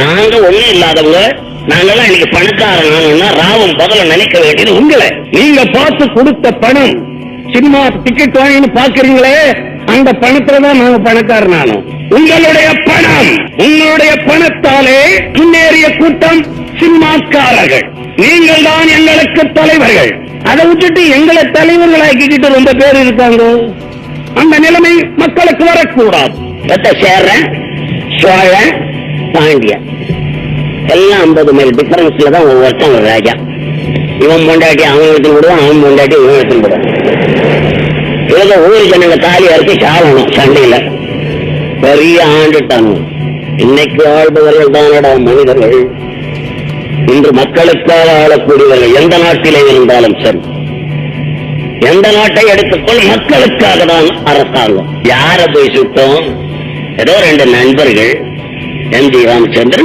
நாங்க ஒண்ணும் இல்லாதவங்க, நாங்கெல்லாம் இன்னைக்கு பணக்காரனா ராவும் பகல நினைக்க வேண்டியது உங்களை. நீங்க பார்த்து கொடுத்த பணம், சினிமா டிக்கெட் வாங்கி பாக்குறீங்களே, அந்த பணத்துலதான் நாங்க பணக்காரனானோம். உங்களுடைய பணம், உங்களுடைய பணத்தாலே முன்னேறிய கூட்டம் சினிமாக்காரர்கள். நீங்கள் தான் எங்களுக்கு தலைவர்கள். அதை விட்டுட்டு எங்களை தலைவர்களாக்கிக்கிட்டு ரொம்ப பேர் இருக்காங்க. அந்த நிலைமை மக்களுக்கு வரக்கூடாது. சேர்றேன், சோழன், பாண்டியா எல்லாம் 50 மைல் டிஃபரன்ஸ்ல தான் ஒவ்வொருத்தன் ஒரு ராஜா. இவன் பொண்டாட்டி அவன் எடுத்துன்னு விடுவான், அவன் பொண்டாட்டி இவன் எடுத்துன்னு விடுவான். இவங்க ஊர் ஜனங்க தாலியா இருக்கு சாவணும் சண்டையில. பெரிய ஆண்டுட்டாங்க. இன்னைக்கு ஆள்பவர்கள் தானடா மனிதர்கள். இன்று மக்களுக்காக ஆளக்கூடியவர்கள் எந்த நாட்டிலே இருந்தாலும் சரி, எந்த நாட்டை எடுத்துக்கொள், மக்களுக்காக தான் அரசாங்கம். யார போய் சுத்தம்? ஏதோ 2 நண்பர்கள், எம் ஜி ராமச்சந்திரன்